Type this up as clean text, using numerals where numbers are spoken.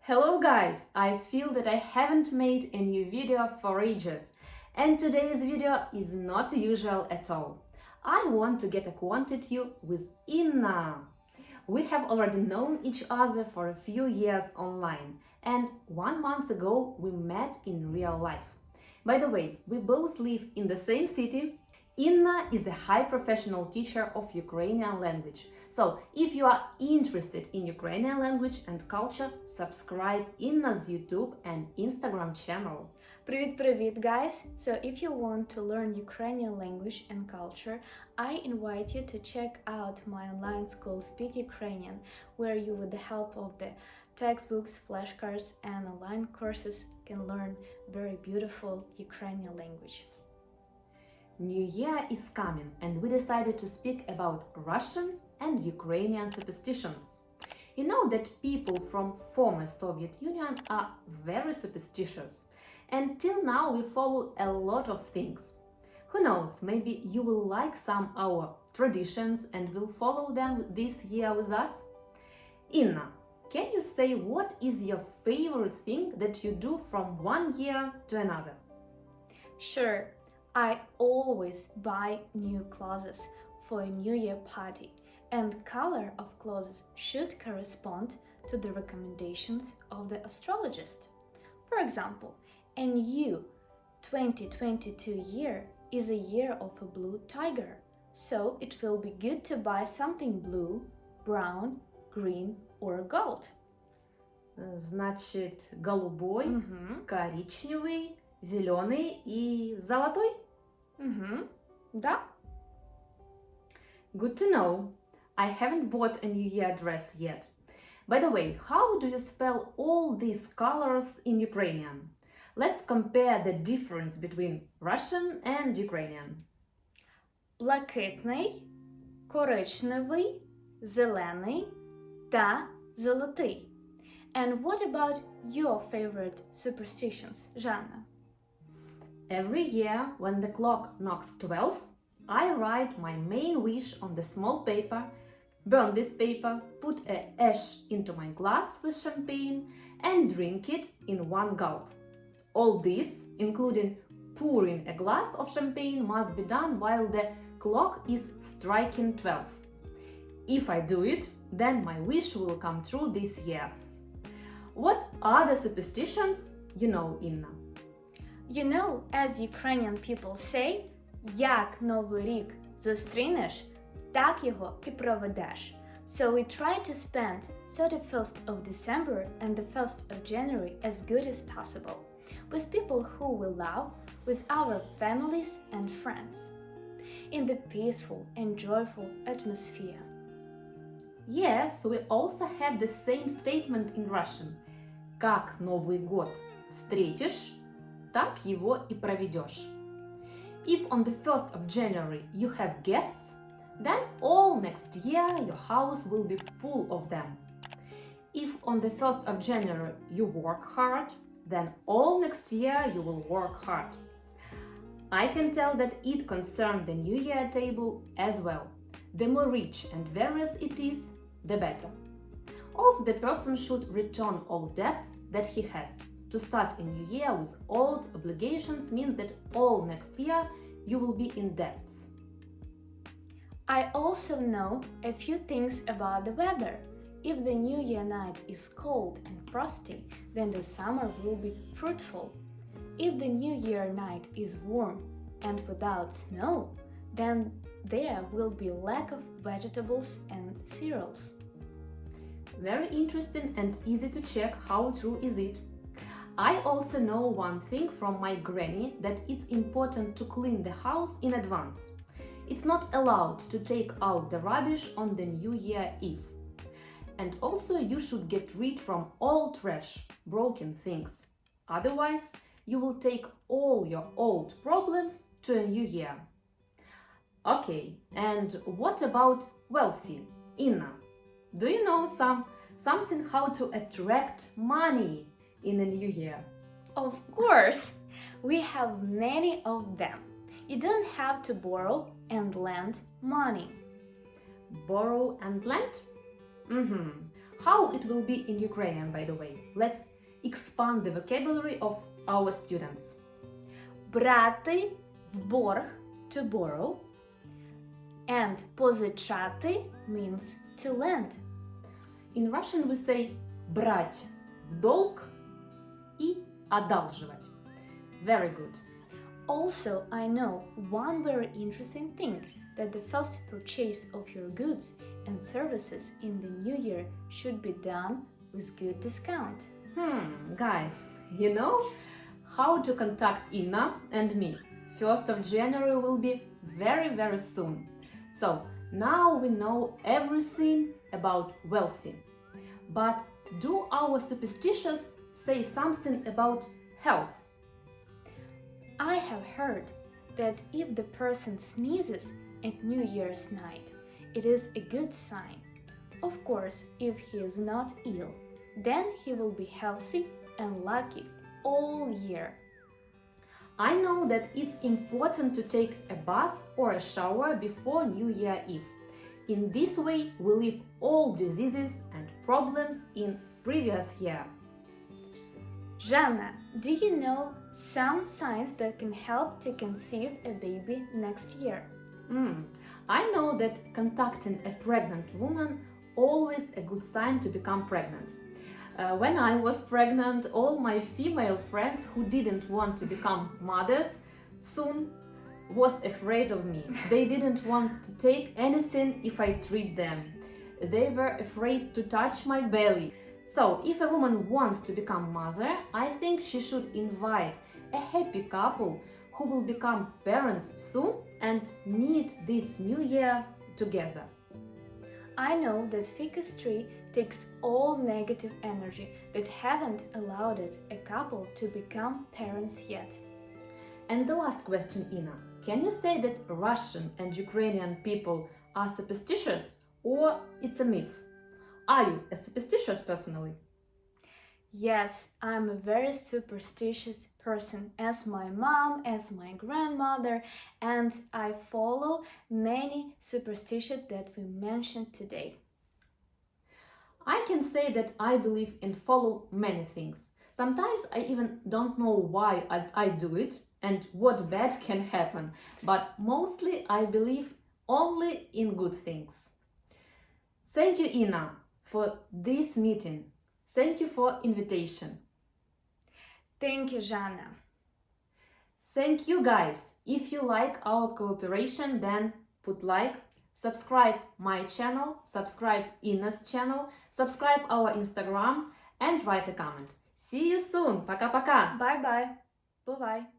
Hello guys! I feel that I haven't made a new video for ages, and today's video is not usual at all. I want to get acquainted you with Inna. We have already known each other for a few years online, and 1 month ago we met in real life. By the way, we both live in the same city. Inna is a high professional teacher of Ukrainian language. So, if you are interested in Ukrainian language and culture, subscribe Inna's YouTube and Instagram channel. Привіт, guys! So if you want to learn Ukrainian language and culture, I invite you to check out my online school Speak Ukrainian, where you with the help of the textbooks, flashcards and online courses can learn very beautiful Ukrainian language. New Year is coming and we decided to speak about Russian and Ukrainian superstitions. You know that people from former Soviet Union are very superstitious. Until now we follow a lot of things. Who knows, maybe you will like some our traditions and will follow them this year with us? Inna, can you say what is your favorite thing that you do from one year to another? Sure, I always buy new clothes for a New Year party, and color of clothes should correspond to the recommendations of the astrologist. For example, a new 2022 year is a year of a blue tiger, so it will be good to buy something blue, brown, green or gold. Значит, голубой, коричневый, зеленый и золотой? Да. Good to know. I haven't bought a New Year dress yet. By the way, how do you spell all these colors in Ukrainian? Let's compare the difference between Russian and Ukrainian. Блакитний, коричневий, зелений та золотий. And what about your favorite superstitions, Жанна? Every year, when the clock knocks 12, I write my main wish on the small paper, burn this paper, put a ash into my glass with champagne and drink it in one gulp. All this, including pouring a glass of champagne, must be done while the clock is striking 12. If I do it, then my wish will come true this year. What are the superstitions you know, Inna? You know, as Ukrainian people say, як Новий рік зустрінеш, так його і проведеш. So we try to spend 31st of December and the 1st of January as good as possible, with people who we love, with our families and friends, in the peaceful and joyful atmosphere. Yes, we also have the same statement in Russian. Как Новый год встретишь, так его и проведешь. If on the 1st of January you have guests, then all next year your house will be full of them. If on the 1st of January you work hard, then all next year you will work hard. I can tell that it concerns the New Year table as well. The more rich and various it is, the better. Also, the person should return all debts that he has. To start a new year with old obligations means that all next year you will be in debts. I also know a few things about the weather. If the New Year night is cold and frosty, then the summer will be fruitful. If the New Year night is warm and without snow, then there will be lack of vegetables and cereals. Very interesting and easy to check how true is it. I also know one thing from my granny, that it's important to clean the house in advance. It's not allowed to take out the rubbish on the New Year Eve. And also you should get rid from all trash, broken things. Otherwise, you will take all your old problems to a new year. Okay, and what about wealthy? Inna, do you know something how to attract money in a new year? Of course! We have many of them. You don't have to borrow and lend money. Borrow and lend? How it will be in Ukrainian, by the way? Let's expand the vocabulary of our students. Брати в борг, to borrow, and позичати means to lend. In Russian we say брать в долг и одалживать. Very good. Also, I know one very interesting thing, that the first purchase of your goods and services in the new year should be done with good discount. Guys, you know how to contact Inna and me. 1st of January will be very soon. So now we know everything about wealthy. But do our superstitions say something about health? I have heard that if the person sneezes at New Year's night, it is a good sign. Of course, if he is not ill, then he will be healthy and lucky all year. I know that it's important to take a bath or a shower before New Year Eve. In this way, we leave all diseases and problems in previous year. Жанна, do you know some signs that can help to conceive a baby next year? I know that contacting a pregnant woman always a good sign to become pregnant. When I was pregnant, all my female friends who didn't want to become mothers soon was afraid of me. They didn't want to take anything if I treat them. They were afraid to touch my belly. So, if a woman wants to become mother, I think she should invite a happy couple who will become parents soon and meet this new year together. I know that ficus tree takes all negative energy that haven't allowed it, a couple, to become parents yet. And the last question, Inna. Can you say that Russian and Ukrainian people are superstitious, or it's a myth? Are you a superstitious personally? Yes, I'm a very superstitious person, as my mom, as my grandmother, and I follow many superstitions that we mentioned today. I can say that I believe and follow many things. Sometimes I even don't know why I do it and what bad can happen, but mostly I believe only in good things. Thank you, Inna, for this meeting. Thank you for invitation. Thank you, Жанна. Thank you, guys. If you like our cooperation, then put like, subscribe my channel, subscribe Inna's channel, subscribe our Instagram and write a comment. See you soon. Пока-пока. Bye-bye. Bye-bye.